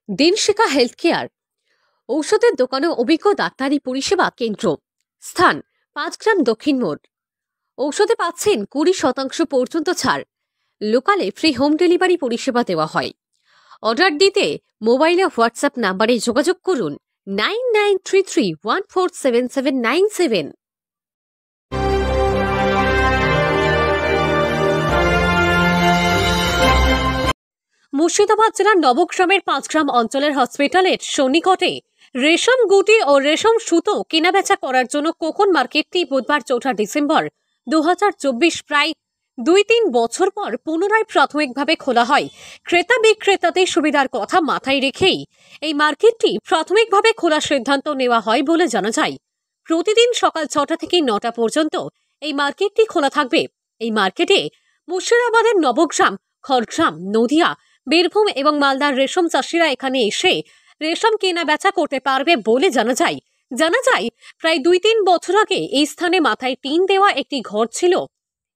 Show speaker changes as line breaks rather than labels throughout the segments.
দিনশিখা health care ঔষধের দোকানে অভিজ্ঞ ডাক্তারি পরিষেবা কেন্দ্র। স্থান 5 গ্রাম দক্ষিণ মোড়। ঔষধে পাচ্ছেন 20% পর্যন্ত ছাড়। লোকালে ফ্রি হোম ডেলিভারি পরিষেবা দেওয়া হয়। অর্ডার দিতে মোবাইলে হোয়াটসঅ্যাপ নাম্বারে যোগাযোগ করুন 9933147797। মুর্শিদাবাদ জেলার নবগ্রামের 5 গ্রাম অঞ্চলের হসপিটালের সন্নিকটে রেশম গুটি ও রেশম সুতো কেনাবেচা করার জন্য কোকন মার্কেটটি বুধবার 4 ডিসেম্বর 2024 প্রায় 2-3 বছর পর পুনরায় প্রাথমিকভাবে খোলা হয়। ক্রেতা বিক্রেতাদের সুবিধার কথা মাথায় রেখেই এই মার্কেটটি প্রাথমিকভাবে খোলার সিদ্ধান্ত নেওয়া হয় বলে জানা যায়। প্রতিদিন সকাল 6টা থেকে 9টা পর্যন্ত এই মার্কেটটি খোলা থাকবে। এই মার্কেটে মুর্শিদাবাদের নবগ্রাম, খড়গ্রাম, নদিয়া, বীরভূম এবং মালদার রেশম চাষিরা এখানে এসে রেশম কেনা বেচা করতে পারবে বলে জানা যায়। প্রায় 2-3 বছর আগে এই স্থানে মাথায় টিন দেওয়া একটি ঘর ছিল।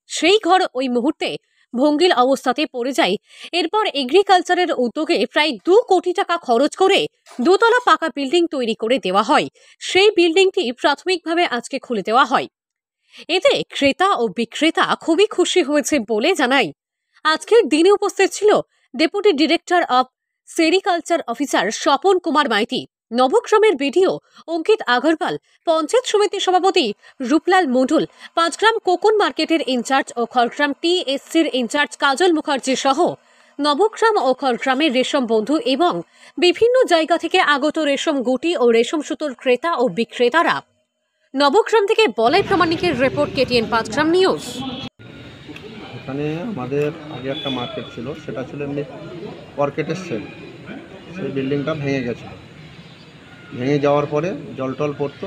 সেই ঘর ওই মুহূর্তে ভঙ্গিল অবস্থাতে পড়ে যায়। এরপর এগ্রিকালচারের উদ্যোগে প্রায় 2 কোটি টাকা খরচ করে 2 তলা পাকা বিল্ডিং তৈরি করে দেওয়া হয়। সেই বিল্ডিংটি প্রাথমিকভাবে আজকে খুলে দেওয়া হয়। এতে ক্রেতা ও বিক্রেতা খুবই খুশি হয়েছে বলে জানায়। আজকের দিনে উপস্থিত ছিল deputy director of sericulture officer Swapan Kumar Maiti, নবগ্রামের বিডিও অঙ্কিত আগরওয়াল, পঞ্চায়েত সমিতির সভাপতি রূপলাল মণ্ডল, 5 গ্রাম কোকন মার্কেটের ইনচার্জ ও খড়গ্রাম টিএসসির ইনচার্জ কাজল মুখার্জি সহ নবগ্রাম ও খড়গ্রামের রেশম বন্ধু এবং বিভিন্ন জায়গা থেকে আগত রেশম গুটি ও রেশম সুতোর ক্রেতা ও বিক্রেতারা। নবগ্রাম থেকে বলাই প্রামাণিকের রিপোর্ট, KTN 5 গ্রাম নিউজ।
এখানে আমাদের আগে একটা মার্কেট ছিল, সেটা ছিল এমনি মার্কেটের সেল। সেই বিল্ডিংটা ভেঙে গেছে। ভেঙে যাওয়ার পরে জলটল পড়তো।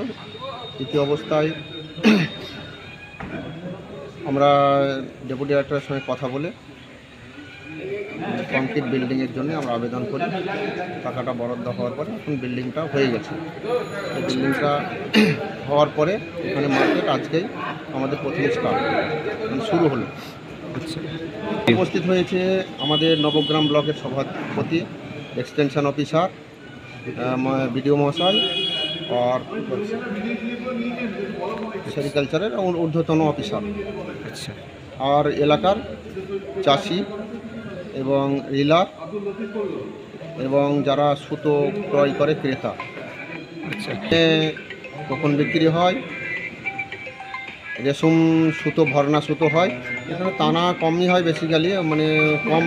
দ্বিতীয় অবস্থায় আমরা ডেপুটি ডাইরেক্টরের সঙ্গে কথা বলে কংক্রিট বিল্ডিংয়ের জন্য আমরা আবেদন করি। টাকাটা বরাদ্দ হওয়ার পরে এখন বিল্ডিংটা হয়ে গেছে। এই বিল্ডিংটা হওয়ার পরে এখানে মার্কেট আজকেই আমাদের প্রথম স্টার্ট শুরু হলো। উপস্থিত হয়েছে আমাদের নবগ্রাম ব্লকের সভাপতি, এক্সটেনশন অফিসার, বিডিও মহাশয় আর সেরিকালচারের ঊর্ধ্বতন অফিসার, আর এলাকার চাষি এবং রিলার এবং যারা সুতো ক্রয় করে ক্রেতা। কখন বিক্রি হয়, রেশম সুতো ভরনা সুতো হয়। এখানে টানা কমই হয়, বেসিক্যালি মানে কম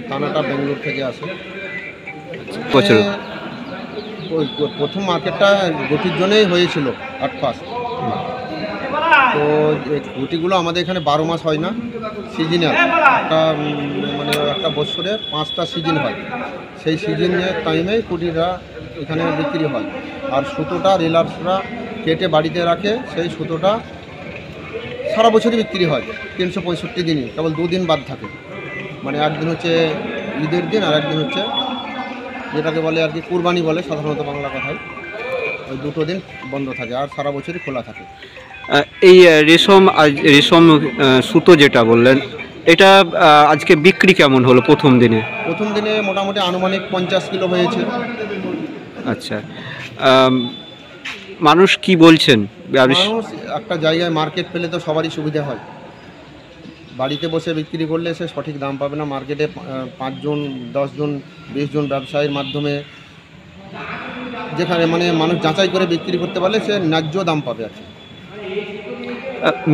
টানাটা বেঙ্গালুরু থেকে আসে। ওই প্রথম মার্কেটটা গুটির জন্যই হয়েছিল আট ফার্স্ট। তো গুটিগুলো আমাদের এখানে 12 মাস হয় না, সিজনাল। একটা বছরে 5টা সিজন হয়। সেই সিজনের টাইমে গুটিরা এখানে বিক্রি হয়। আর সুতোটা রিলার্সরা কেটে বাড়িতে রাখে। সেই সুতোটা সারা বছরই বিক্রি হয়, 365 দিনই, কেবল 2 দিন বাদ থাকে। মানে একদিন হচ্ছে ঈদের দিন আর একদিন হচ্ছে যেটাকে বলে আর কি কুরবানি বলে সাধারণত বাংলা কথায়। ওই 2টো দিন বন্ধ থাকে আর সারা বছরই খোলা থাকে।
এই রেশম সুতো যেটা বললেন, এটা আজকে বিক্রি কেমন হলো প্রথম দিনে?
প্রথম দিনে মোটামুটি আনুমানিক 50 কিলো হয়েছে।
আচ্ছা, মানুষ কি বলছেন?
মানুষ একটা জায়গায় মার্কেট পেলে তো সবারই সুবিধা হয়। বাড়িতে বসে বিক্রি করলে সে সঠিক দাম পাবে না। মার্কেটে 5 জন, 10 জন, 20 জন ব্যবসায়ীর মাধ্যমে যেখানে মানে মানুষ যাচাই করে বিক্রি করতে পারলে সে ন্যায্য দাম পাবে আর কি।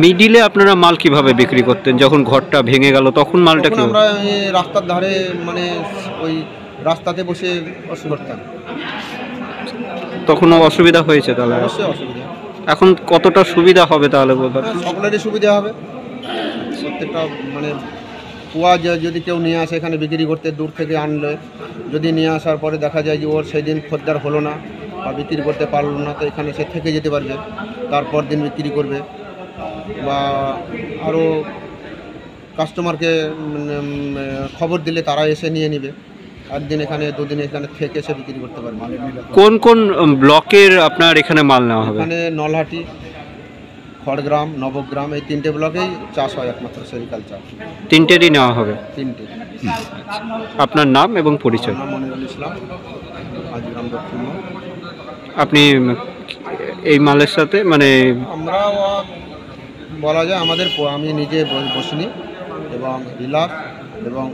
মিডিলে আপনারা মাল কিভাবে বিক্রি করতেন? যখন ঘরটা ভেঙে গেল তখন মালটা কি?
আমরা রাস্তার ধারে মানে ওই রাস্তাতে বসে করতাম।
তখন অসুবিধা হয়েছে? তাহলে
অবশ্যই অসুবিধা।
এখন কতটা সুবিধা হবে তাহলে?
সকলেরই সুবিধা হবে। প্রত্যেকটা মানে কুয়া যদি কেউ নিয়ে আসে এখানে বিক্রি করতে, দূর থেকে আনলে যদি নিয়ে আসার পরে দেখা যায় যে ওর সেই দিন খদ্দের হলো না বা বিক্রি করতে পারলো না, তো এখানে সে থেকে যেতে পারবে, তারপর দিন বিক্রি করবে। বা আরও কাস্টমারকে খবর দিলে তারা এসে নিয়ে নেবে। একদিন এখানে, 2 দিন এখানে থেকে এসে বিক্রি করতে পারবে।
কোন কোন ব্লকের আপনার এখানে মাল নেওয়া হবে?
এখানে নলহাটি, খড়গ্রাম, নবগ্রাম, এই 3টে ব্লকেই চাষ হয় একমাত্র সেরিকালচার।
3টেরই নেওয়া হবে?
3টে।
আপনার নাম এবং পরিচয়?
নাম মনিরুল ইসলাম, হাজিগ্রাম দক্ষিণ মোড়।
আপনি এই মালের সাথে মানে
আমরা বলা যায় আমাদের আমি নিজে বসিনি এবং ডিলার এবং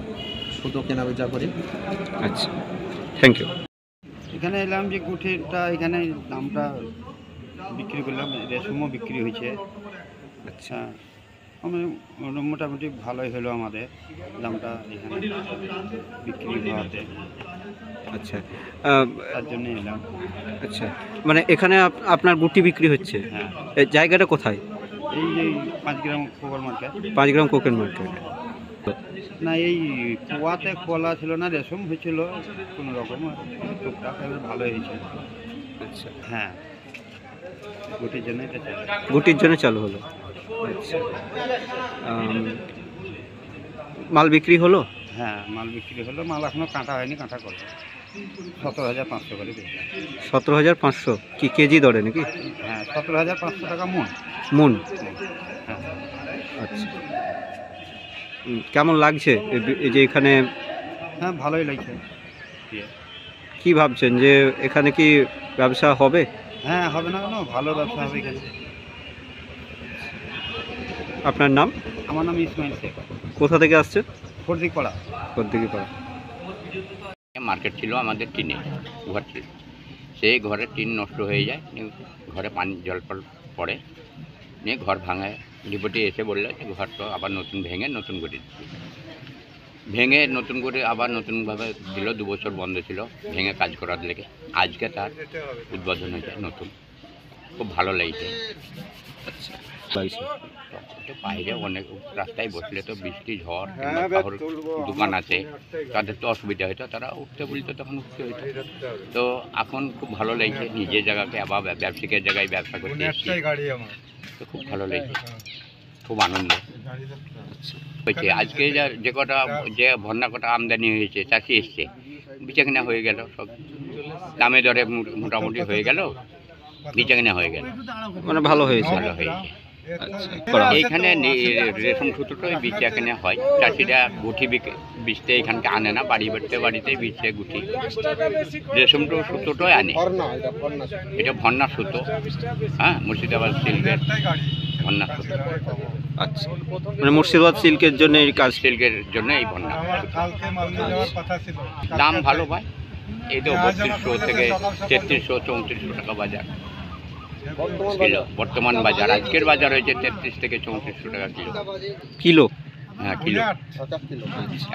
সুতো কেনাবেচা করি।
আচ্ছা, থ্যাংক ইউ।
এখানে এলাম যে গুঠিটা এখানে দামটা বিক্রি করলাম, রেশমও বিক্রি হয়েছে। আচ্ছা, আমি মোটামুটি ভালোই হলো আমাদের দামটা এখানে বিক্রি হওয়াতে,
আচ্ছা,
তার জন্য এলাম।
আচ্ছা, মানে এখানে আপনার গুটি বিক্রি হচ্ছে?
হ্যাঁ।
এই জায়গাটা কোথায়?
এই যে 5 গ্রাম কোকর মার্কেট।
5 গ্রাম কোকেন মার্কেট।
না, এই কুয়াতে খোলা ছিল না, রেশম হয়েছিল কোনো রকম, টুকটাক এবার ভালো হয়েছে।
আচ্ছা,
হ্যাঁ, গুটির জন্য এটা চাই।
গুটির জন্য চালু হলো। আচ্ছা, মাল বিক্রি হলো?
হ্যাঁ, মাল বিক্রি হলো, মাল এখনো কাটা হয়নি, কাটা করবে। 17,500 করে দিই।
17,500 কি কেজি দরে নাকি?
হ্যাঁ, 17,500 টাকা মন।
মন?
হ্যাঁ।
আচ্ছা, কেমন লাগছে এই যে এখানে?
হ্যাঁ, ভালোই লাগছে।
কি ভাবছেন যে এখানে কি ব্যবসা হবে?
হ্যাঁ, হবে না কেন, ভালো ব্যবসা হবে এখানে।
আপনার নাম?
আমার নাম ইসমাইল শেখ।
কোথা থেকে আসছেন?
ফর্দিকপাড়া।
কোথা?
মার্কেট ছিল আমাদের টিনে, ঘর ছিল, সেই ঘরের টিন নষ্ট হয়ে যায়, ঘরে পানি জল পড়ে, নিয়ে ঘর ভাঙায়। ডিপোটি এসে বললে যে ঘরটা আবার নতুন ভেঙে নতুন করে নতুন করে আবার নতুনভাবে দিল। 2 বছর বন্ধ ছিল ভেঙে কাজ করার লেগে, আজকে তার উদ্বোধন হয়েছে নতুন। খুব ভালো লাগছে।
আচ্ছা,
বাইরে অনেক রাস্তায় বসলে তো বৃষ্টি ঝড় কিংবা কারোর দোকান আছে, তাদের তো অসুবিধা হতো, তারা উঠতে বলতো তখন উঠতে হইতো। তো এখন খুব ভালো লাগছে, নিজের জায়গাকে আবার ব্যবসায়িকের জায়গায় ব্যবসা করতে এসেছি, তো খুব ভালো লাগছে, খুব আনন্দ হয়েছে। আজকে যে কটা যে ভন্না কটা আমদানি হয়েছে, চাষি এসছে, বেচাকেনা হয়ে গেল, সব দামে দরে মোটামুটি হয়ে গেল, বেচাকেনা হয়ে গেল,
মানে ভালো হয়েছে?
ভালো হয়েছে।
আচ্ছা,
এইখানে রেশম সুতোটাই বীজ এখানে হয়, চাষিরা গুঠি বীজতে এখানকে আনে না, বাড়িতেই বীজতে গুঠি রেশমটা সুতোটাই আনে। এটা ভন্না সুতো, হ্যাঁ, মুর্শিদাবাদ সিল্কের ভন্না সুতো।
আচ্ছা, মানে মুর্শিদাবাদ সিল্কের জন্য এই কাজ?
সিল্কের জন্য এই ভন্না। দাম ভালো পায়, এই তো 3200 থেকে 3300 3400 টাকা বাজার কিলো, বর্তমান বাজার। আজকের বাজার হয়েছে 33 থেকে 3400 টাকা কিলো। হ্যাঁ, কিলো,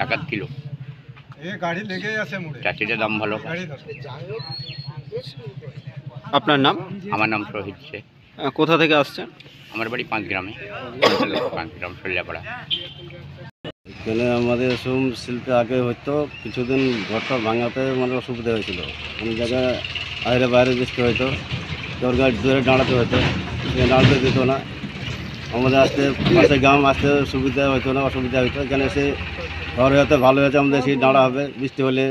1 কিলো। চাষিটা দাম ভালো।
আপনার নাম?
আমার নাম শহীদ শেখ।
কোথা থেকে আসছেন?
আমার বাড়ি 5 গ্রামে, 5 গ্রাম শল্যাপাড়া।
এখানে আমাদের রেশম শিল্পে আগে হয়তো কিছুদিন ঘরটা ভাঙাতে মানে অসুবিধা হয়েছিল, কোনো জায়গায় বাইরে বৃষ্টি হয়তো, তোর গাড়ি দূরে দাঁড়াতে হতো, দাঁড়াতে দিত না। আমাদের আসতে পাশে গ্রাম আসতে সুবিধা হতো না, অসুবিধা হতো। এখানে এসে ঘর হতে ভালো হয়েছে, আমাদের সেই দাঁড়া হবে, বৃষ্টি হলে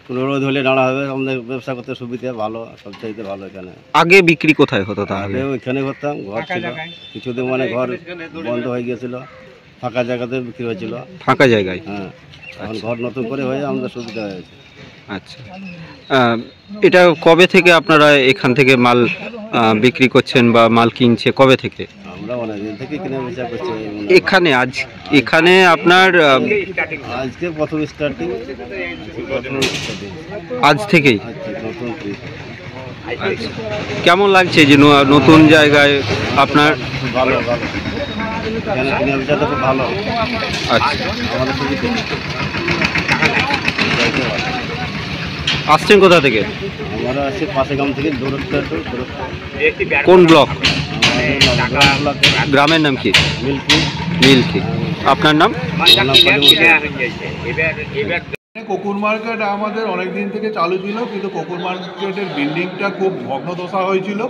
কোনো রোদ হলে দাঁড়া হবে, আমাদের ব্যবসা করতে সুবিধা ভালো, সবচাইতে ভালো। এখানে
আগে বিক্রি কোথায় হতো তাহলে?
আগেও এখানে করতাম, ঘর ছিল, কিছুদিন মানে ঘর বন্ধ হয়ে গিয়েছিল, ফাঁকা জায়গাতে বিক্রি হয়েছিল।
ফাঁকা জায়গায়?
হ্যাঁ, এখন ঘর নতুন করে হয়ে আমাদের সুবিধা হয়েছে।
আচ্ছা, এটা কবে থেকে আপনারা এখান থেকে মাল বিক্রি করছেন বা মাল কিনছে কবে থেকে?
আমরা অনেকদিন থেকে কেনা বেচা করছি
এখানে। এখানে আপনার
আজকে প্রথম স্টার্টিং,
আজ থেকেই?
নতুন।
আচ্ছা, কেমন লাগছে যে নতুন জায়গায় আপনার?
ভালো, এখানে কেনা বেচাটা খুব ভালো।
আচ্ছা,
আমাদের সুবিধা।
আসছেন কোথা থেকে?
আমরা আছি পাশে গ্রাম থেকে, দূরত্ব একটু দূরত্ব।
কোন ব্লক?
আমাদের
গ্রামের নাম কি? মিল্কি। আপনার নাম?
কোকুর মার্কেট আমাদের অনেক দিন থেকে চালু ছিল, কিন্তু কোকুর মার্কেটের বিল্ডিংটা খুব ভগ্নদশা হয়েছিল,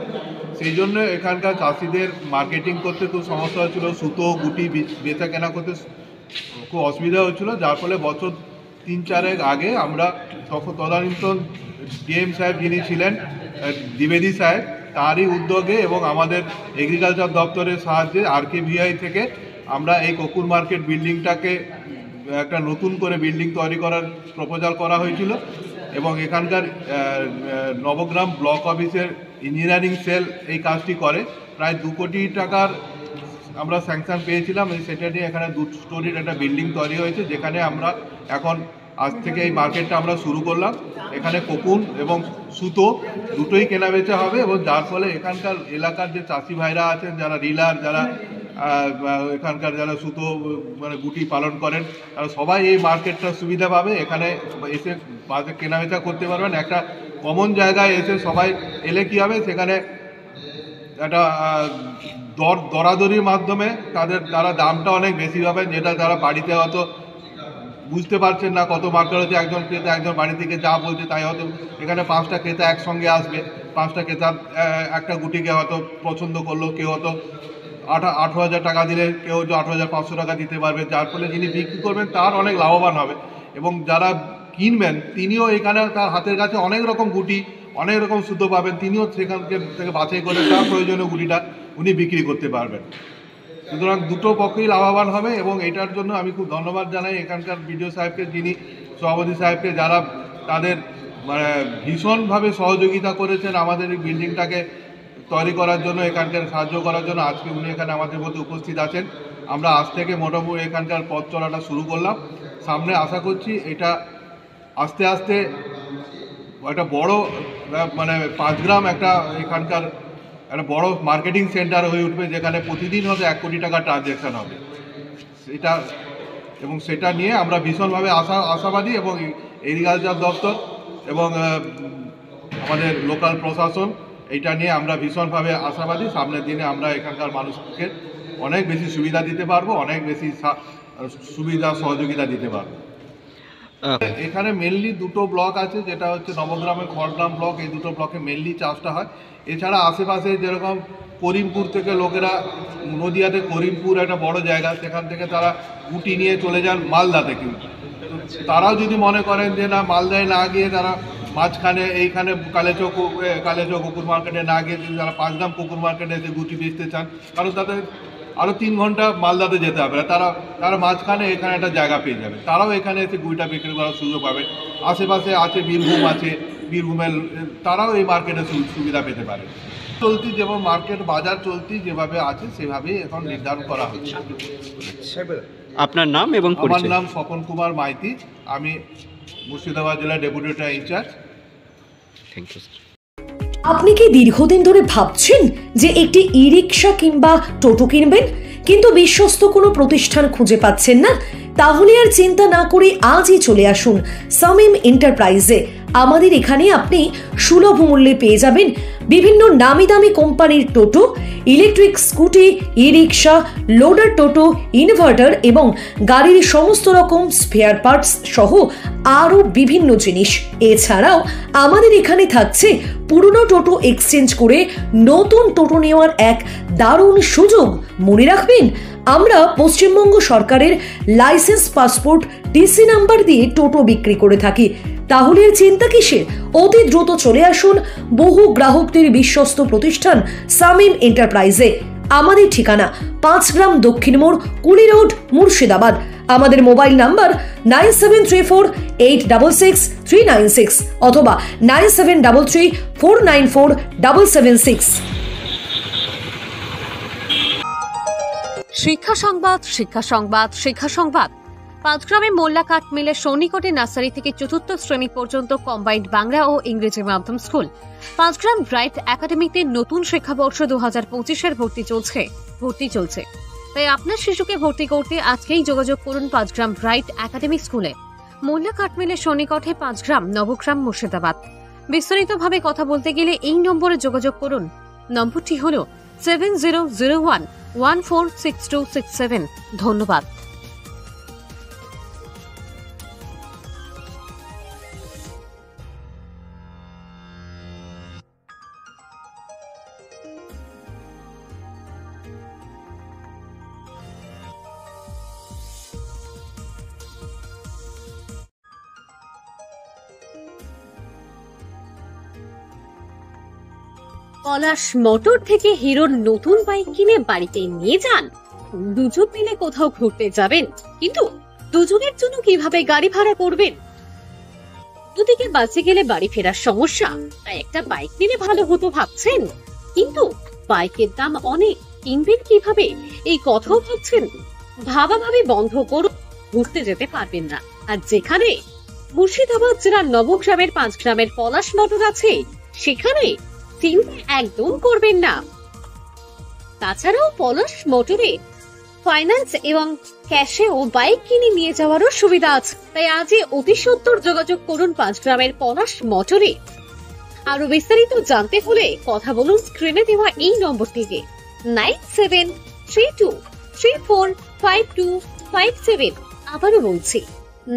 সেই জন্য এখানকার চাষিদের মার্কেটিং করতে খুব সমস্যা হচ্ছিল, সুতো গুটি বেচা কেনা করতে খুব অসুবিধা হচ্ছিল, যার ফলে বছর 3-4 আগে আমরা তদানীন্তন ডিএম সাহেব যিনি ছিলেন দ্বিবেদী সাহেব, তারই উদ্যোগে এবং আমাদের এগ্রিকালচার দপ্তরের সাহায্যে RKVI থেকে আমরা এই কোকুর মার্কেট বিল্ডিংটাকে একটা নতুন করে বিল্ডিং তৈরি করার প্রপোজাল করা হয়েছিল এবং এখানকার নবগ্রাম ব্লক অফিসের ইঞ্জিনিয়ারিং সেল এই কাজটি করে। প্রায় 2 কোটি টাকার আমরা স্যাংশন পেয়েছিলাম। সেটা নিয়ে এখানে 2 স্টোরির একটা বিল্ডিং তৈরি হয়েছে, যেখানে আমরা এখন আজ থেকে এই মার্কেটটা আমরা শুরু করলাম। এখানে কোকুন এবং সুতো দুটোই কেনাবেচা হবে এবং যার ফলে এখানকার এলাকার যে চাষি ভাইরা আছেন, যারা রিলার, যারা এখানকার যারা সুতো মানে গুটি পালন করেন, তারা সবাই এই মার্কেটটার সুবিধা পাবে। এখানে এসে কেনাবেচা করতে পারবেন। একটা কমন জায়গায় এসে সবাই এলে কী হবে, সেখানে একটা দরাদরির মাধ্যমে তারা দামটা অনেক বেশি পাবেন, যেটা তারা বাড়িতে হয়তো বুঝতে পারছেন না কত মার্কেট হচ্ছে। একজন ক্রেতা একজন বাড়ি থেকে যা বলছে তাই হয়তো এখানে 5টা ক্রেতা একসঙ্গে আসবে, 5টা ক্রেতা একটা গুটিকে হয়তো পছন্দ করলো, কেউ হয়তো 18,000 টাকা দিলে কেউ 18,500 টাকা দিতে পারবে, যার ফলে যিনি বিক্রি করবেন তার অনেক লাভবান হবে এবং যারা কিনবেন তিনিও এখানে তার হাতের কাছে অনেক রকম গুটি, অনেক রকম সুতো পাবেন, তিনিও সেখান থেকে বাছাই করে তার প্রয়োজনীয় গুটিটা উনি বিক্রি করতে পারবেন। সুতরাং দুটো পক্ষেই লাভবান হবে এবং এটার জন্য আমি খুব ধন্যবাদ জানাই এখানকার বিডিও সাহেবকে, যিনি সভাপতি সাহেবকে, যারা তাদের মানে ভীষণভাবে সহযোগিতা করেছেন আমাদের এই বিল্ডিংটাকে তৈরি করার জন্য, এখানকার সাহায্য করার জন্য। আজকে উনি এখানে আমাদের মধ্যে উপস্থিত আছেন। আমরা আজ থেকে মোটামুটি এখানকার পথ চলাটা শুরু করলাম। সামনে আশা করছি এটা আস্তে আস্তে একটা বড় মানে 5 গ্রাম একটা এখানকার একটা বড় মার্কেটিং সেন্টার হয়ে উঠবে, যেখানে প্রতিদিন হয়তো 1 কোটি টাকা ট্রানজ্যাকশান হবে। সেটা নিয়ে আমরা ভীষণভাবে আশাবাদী এবং এগ্রিকালচার দপ্তর এবং আমাদের লোকাল প্রশাসন এইটা নিয়ে আমরা ভীষণভাবে আশাবাদী। সামনের দিনে আমরা এখানকার মানুষকে অনেক বেশি সুবিধা দিতে পারবো, অনেক বেশি সুবিধা সহযোগিতা দিতে পারবো। এখানে মেনলি 2টো ব্লক আছে, যেটা হচ্ছে নবগ্রামের খড়গ্রাম ব্লক। এই 2টো ব্লকে মেনলি চাষটা হয়। এছাড়া আশেপাশে যেরকম করিমপুর থেকে লোকেরা, নদিয়াতে করিমপুর একটা বড় জায়গা, সেখান থেকে তারা গুটি নিয়ে চলে যান মালদাতে। কিন্তু তারাও যদি মনে করেন যে না, মালদায় না গিয়ে তারা মাঝখানে এইখানে কালেচক কুকুর মার্কেটে না গিয়ে যদি তারা 5 গ্রাম কুকুর মার্কেটে এসে গুটি বেচতে চান, কারণ তাদের আরও 3 ঘন্টা মালদাতে যেতে হবে না, তারা মাঝখানে এখানে একটা জায়গা পেয়ে যাবে, তারাও এখানে এসে গুটিটা বিক্রি করার সুযোগ পাবে। আশেপাশে আছে বীরভূম আছে, বীরভূমের তারাও এই মার্কেটে সুবিধা পেতে পারে। চলতি যেমন মার্কেট বাজার চলতি যেভাবে আছে সেভাবেই এখন নির্ধারণ করা হচ্ছে।
আপনার নাম এবং
আমার নাম স্বপন কুমার মাইতি, আমি মুর্শিদাবাদ জেলার ডেপুটি ইনচার্জ।
Thank you.
আপনি কি দীর্ঘদিন ধরে ভাবছেন যে একটি ই রিক্সা কিংবা টোটো কিনবেন, কিন্তু বিশ্বস্ত কোনো প্রতিষ্ঠান খুঁজে পাচ্ছেন না? তাহলে আর চিন্তা না করে আজই চলে আসুন সামিম এন্টারপ্রাইজে। আমাদের এখানে আপনি সুলভ মূল্যে পেয়ে যাবেন বিভিন্ন নামি দামি কোম্পানির টোটো, ইলেকট্রিক স্কুটি, ই রিক্সা, লোডার টোটো, ইনভার্টার এবং গাড়ির সমস্ত রকম স্পেয়ার পার্টস সহ আরও বিভিন্ন জিনিস। এছাড়াও আমাদের এখানে থাকছে পুরনো টোটো এক্সচেঞ্জ করে নতুন টোটো নেওয়ার এক দারুণ সুযোগ। মনে রাখবেন, আমরা পশ্চিমবঙ্গ সরকারের লাইসেন্স, পাসপোর্ট, টিসি নাম্বার দিয়ে টোটো বিক্রি করে থাকি। তাহলে আর চিন্তা কিসের? অতি দ্রুত চলে আসুন বহু গ্রাহকদের বিশ্বস্ত প্রতিষ্ঠান সামিম এন্টারপ্রাইজে। আমাদের ঠিকানা 5 গ্রাম দক্ষিণ মোড়, কুলি রোড, মুর্শিদাবাদ। আমাদের মোবাইল নাম্বার 9734866396 অথবা 9733494776।
শিক্ষা সংবাদ, শিক্ষা সংবাদ, শিক্ষা সংবাদ। 5 গ্রামে মোল্লা কাঠ মিলের সন্নিকটে নার্সারি থেকে 4র্থ শ্রেণী পর্যন্ত কম্বাইন্ড বাংলা ও ইংরেজি মাধ্যম স্কুল। 5 গ্রাম ব্রাইট একাডেমিতে নতুন শিক্ষাবর্ষ 2025-এর ভর্তি চলছে। তাই আপনার শিশুকে ভর্তি করতে আজকেই যোগাযোগ করুন 5 গ্রাম ব্রাইট একাডেমি স্কুলে, মোল্লা কাঠ মিলের সন্নিকটে, 5 গ্রাম, নবগ্রাম, মুর্শিদাবাদ। বিস্তারিতভাবে কথা বলতে গেলে এই নম্বরে যোগাযোগ করুন। নম্বরটি হল 7001146267। ধন্যবাদ। পলাশ মোটর থেকে হিরোর নতুন বাইক কিনে বাড়িতে নিয়ে যান। দুজন মিলে কোথাও ঘুরতে যাবেন, কিন্তু দুজনের জন্য কিভাবে গাড়ি ভাড়া করবেন? দুদিকে বাসে গেলে বাড়ি ফেরার সমস্যা, তাই একটা বাইক নিলে ভালো হতো ভাবছেন, কিন্তু বাইকের দাম অনেক, কিনবেন কিভাবে এই কথাও ভাবছেন? ভাবাভাবি বন্ধ করুন, ঘুরতে যেতে পারবেন না। আর যেখানে মুর্শিদাবাদ জেলার নবগ্রামের 5 গ্রামের পলাশ মোটর আছে, সেখানে চিন্তা একদম করবেন না। তাছাড়াও পলাশ মোটরে ফাইন্যান্স এবং ক্যাশেও বাইক কিনে নিয়ে যাওয়ারও সুবিধা আছে। তাই আজই অতি সত্বর যোগাযোগ করুন 5 গ্রামের পলাশ মোটরে। আরো বিস্তারিত জানতে হলে কথা বলুন স্ক্রিনে দেওয়া এই নম্বরটিতে 9732345257। আবারও বলছি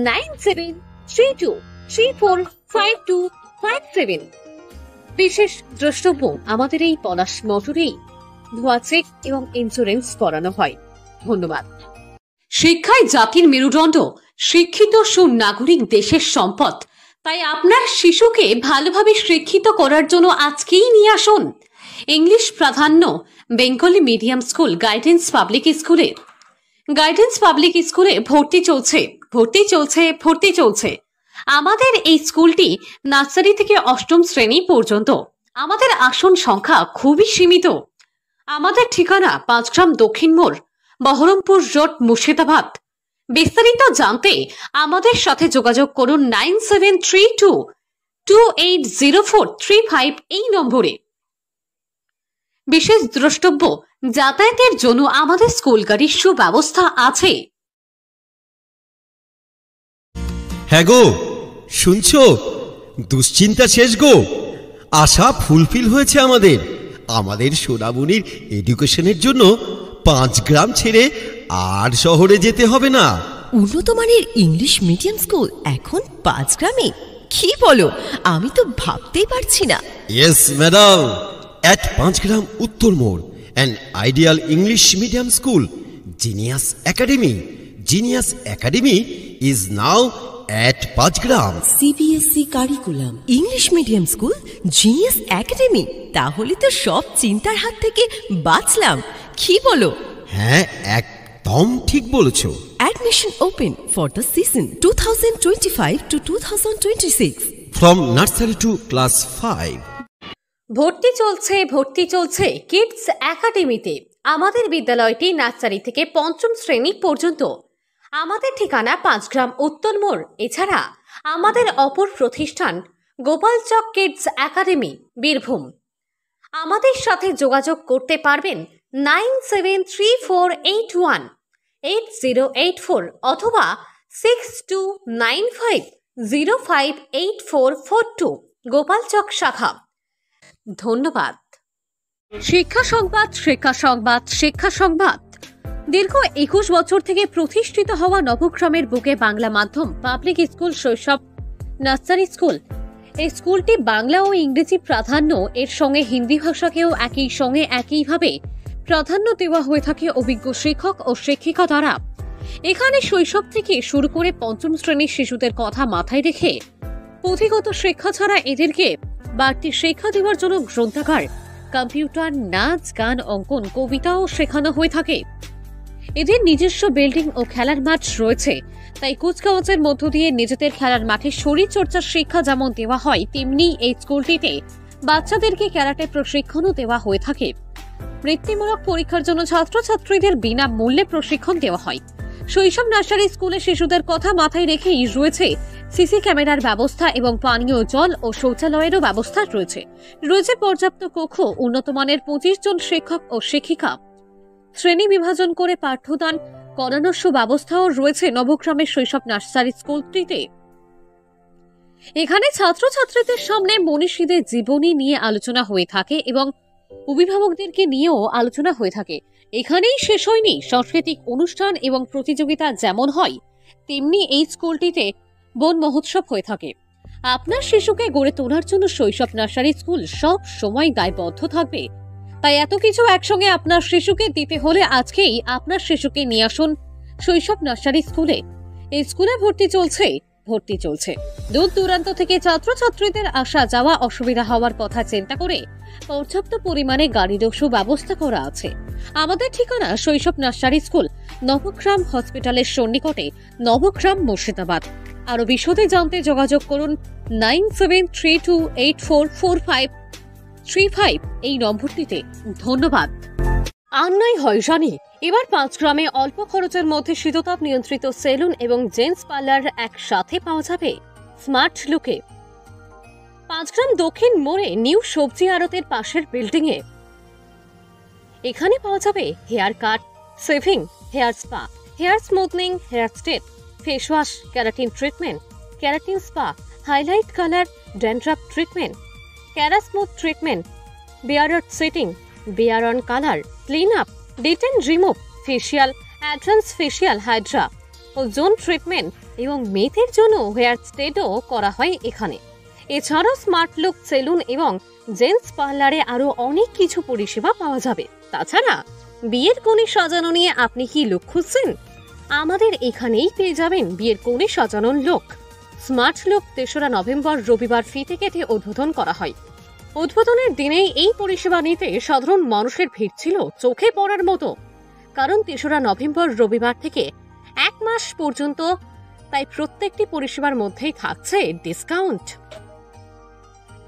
9732345257। বিশেষ দ্রষ্টব্য, আমাদের এই পলাশ মোটরেই ধোয়া চেক এবং ইন্স্যুরেন্স করানো হয়। ধন্যবাদ। শিক্ষায় জাতির মেরুদণ্ড, শিক্ষিত সুনাগরিক দেশের সম্পদ। তাই আপনার শিশুকে ভালোভাবে শিক্ষিত করার জন্য আজকেই নিয়ে আসুন ইংলিশ প্রাধান্য Bengali medium school guidance public স্কুলে। গাইডেন্স পাবলিক স্কুলে ভর্তি চলছে। আমাদের এই স্কুলটি নার্সারি থেকে 8ম শ্রেণী পর্যন্ত। আমাদের আসন সংখ্যা খুবই সীমিত। আমাদের ঠিকানা 5 গ্রাম দক্ষিণ মোড়, বহরমপুর রোড, মুর্শিদাবাদ। বিস্তারিত জানতে আমাদের সাথে যোগাযোগ করুন 9732280435 এই নম্বরে। বিশেষ দ্রষ্টব্য, যাতায়াতের জন্য আমাদের স্কুল গাড়ির সুব্যবস্থা আছে।
হ্যাঁ গো, শুনছো? দুশ্চিন্তা শেষ গো, আশা ফুলফিল হয়েছে আমাদের সোনামণির এডুকেশনের জন্য 5 গ্রাম ছেড়ে আর শহরে যেতে হবে না।
উন্নত মানের ইংলিশ মিডিয়াম স্কুল এখন 5 গ্রামে? কি বলো, আমি তো ভাবতেই পারছি না।
ইয়েস ম্যাডাম, at 5 গ্রাম উত্তর মোড়, an ideal English medium school, Genius Academy is now at 5 gram.
CBSE curriculum, English medium school, genius academy, তাহলে তো সব চিন্তার হাত থেকে বাঁচলাম। কি বলো?
হ্যাঁ, একদম ঠিক বলেছো।
Admission open for the season 2025 to 2026
from nursery to class 5.
ভর্তি চলছে কিডস একাডেমিতে। আমাদের বিদ্যালয়টি নার্সারি থেকে 5ম শ্রেণী পর্যন্ত। আমাদের ঠিকানা 5 গ্রাম উত্তর মোড়। এছাড়া আমাদের অপর প্রতিষ্ঠান গোপালচক কিডস একাডেমি, বীরভূম। আমাদের সাথে যোগাযোগ করতে পারবেন 9734818084 অথবা 6295058442 গোপালচক শাখা। ধন্যবাদ। শিক্ষা সংবাদ। দীর্ঘ 21 বছর থেকে প্রতিষ্ঠিত হওয়া নবগ্রামের বুকে বাংলা মাধ্যম পাবলিক স্কুল শৈশব নার্সারি স্কুল। এই স্কুলটি বাংলা ও ইংরেজি প্রাধান্য, এর সঙ্গে হিন্দি ভাষাকেও একইভাবে প্রাধান্য দেওয়া হয়ে থাকে অভিজ্ঞ শিক্ষক ও শিক্ষিকা দ্বারা। এখানে শৈশব থেকে শুরু করে 5ম শ্রেণীর শিশুদের কথা মাথায় রেখে পুঁথিগত শিক্ষা ছাড়া এদেরকে বাড়তি শিক্ষা দেওয়ার জন্য গ্রন্থাগার, কম্পিউটার, নাচ, গান, অঙ্কন, কবিতাও শেখানো হয়ে থাকে। এদের নিজস্ব বিল্ডিং ও খেলার মাঠ রয়েছে, তাই কুচকাওয়াজের মধ্য দিয়ে নিজেদের খেলার মাঠে শরীর চর্চার শিক্ষা যেমন দেওয়া হয়, তেমনি এই স্কুলটিতে বাচ্চাদেরকে ক্যারাটে প্রশিক্ষণও দেওয়া হয়ে থাকে। বৃত্তিমূলক পরীক্ষার জন্য ছাত্রছাত্রীদের বিনামূল্যে প্রশিক্ষণ দেওয়া হয়। শৈশব নার্সারি স্কুলে শিশুদের কথা মাথায় রেখেই রয়েছে সিসি ক্যামেরার ব্যবস্থা এবং পানীয় জল ও শৌচালয়েরও ব্যবস্থা রয়েছে পর্যাপ্ত কক্ষ, উন্নত মানের 25 জন শিক্ষক ও শিক্ষিকা। শ্রেণী বিভাজন করে পাঠ্যদান করানোর সুব্যবস্থাও রয়েছে নবগ্রামের শৈশব নার্সারি স্কুলটিতে। এখানে ছাত্রছাত্রীদের সামনে মনীষীদের জীবনী নিয়ে আলোচনা হয়ে থাকে এবং অভিভাবকদেরকে নিয়েও আলোচনা হয়ে থাকে। এখানেই শেষ হয়নি, সাংস্কৃতিক অনুষ্ঠান এবং প্রতিযোগিতা যেমন হয়, তেমনি এই স্কুলটিতে বন মহোৎসব হয়ে থাকে। আপনার শিশুকে গড়ে তোলার জন্য শৈশব নার্সারি স্কুল সব সময় দায়বদ্ধ থাকবে। তাই এত কিছু একসঙ্গে আপনার শিশুকে দিতে হলে আজকেই আপনার শিশুকে নিয়ে আসুন শৈশব নার্সারি স্কুলে। এই স্কুলে ভর্তি চলছে। দূর দূরান্ত থেকে ছাত্রছাত্রীদের আসা যাওয়া অসুবিধা হওয়ার কথা চিন্তা করে পর্যাপ্ত পরিমাণে গাড়িরও সুব্যবস্থা করা আছে। আমাদের ঠিকানা শৈশব নার্সারি স্কুল, নবগ্রাম হসপিটালের সন্নিকটে, নবগ্রাম, মুর্শিদাবাদ। আরো বিশদে জানতে যোগাযোগ করুন 9732844535 এই নম্বরটিতে। ধন্যবাদ। আর নয় হয় জানি, এবার 5 গ্রামে অল্প খরচের মধ্যে শীততাপ নিয়ন্ত্রিত সেলুন এবং জেন্টস পার্লার একসাথে পাওয়া যাবে স্মার্ট লুকে। 5 গ্রাম দক্ষিণ মোড়ে নিউ সবজি আড়তের পাশের বিল্ডিং এ। এখানে পাওয়া যাবে hair cut, shaving, hair spa, hair smoothing, hair straight, face wash, keratin treatment, keratin spa, highlight colour, dandruff treatment, kera smooth treatment, beard setting, beard on colour, clean up, detan remove, facial, advance facial, hydra ও zone treatment এবং মেয়েদের জন্য hair স্ট্রেটও করা হয় এখানে। এছাড়াও smart look salon এবং জেন্টস পার্লারে আরো অনেক কিছু পরিষেবা পাওয়া যাবে। তাছাড়া বিয়ের কোণে সাজানো নিয়ে আপনি কি লুক খুঁজছেন? আমাদের এখানেই পেয়ে যাবেন বিয়ের কোণে সাজানোর লুক। স্মার্ট লুক 3রা নভেম্বর রবিবার ফিতে কেটে উদ্বোধন করা হয়। উদ্বোধনের দিনেই এই পরিষেবা নিতে সাধারণ মানুষের ভিড় ছিল চোখে পড়ার মতো, কারণ 3রা নভেম্বর রবিবার থেকে 1 মাস পর্যন্ত, তাই প্রত্যেকটি পরিষেবার মধ্যেই থাকছে ডিসকাউন্ট।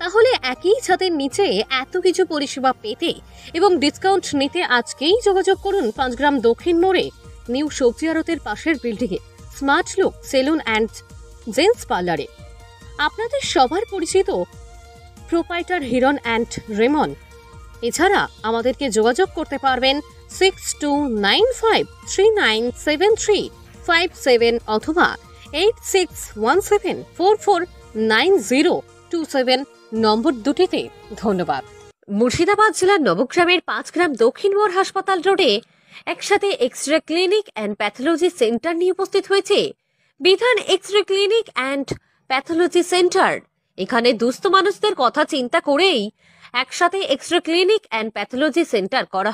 তাহলে একই ছাদের নিচে এত কিছু পরিষেবা পেতে এবং ডিসকাউন্ট নিতে আজকেই যোগাযোগ করুন 5 গ্রাম দক্ষিণ মোড়ে নিউ সবজি আড়তের পাশের বিল্ডিং এ smart look salon and gents পার্লারে। আপনাদের সবার পরিচিত প্রোপাইটার হিরণ অ্যান্ড রেমন। এছাড়া আমাদেরকে যোগাযোগ করতে পারবেন 6295397357 অথবা 8617449027 নম্বর দুটিতে। ধন্যবাদ। মুর্শিদাবাদ জেলার নবগ্রামের 5 গ্রাম দক্ষিণ মোড় হাসপাতাল রোডে একসাথে x-ray clinic and pathology centre নিয়ে উপস্থিত হয়েছে Bidhan x-ray clinic and pathology centre. এখানে দুস্থ মানুষদের কথা চিন্তা করেই একসাথে x-ray clinic and pathology centre করা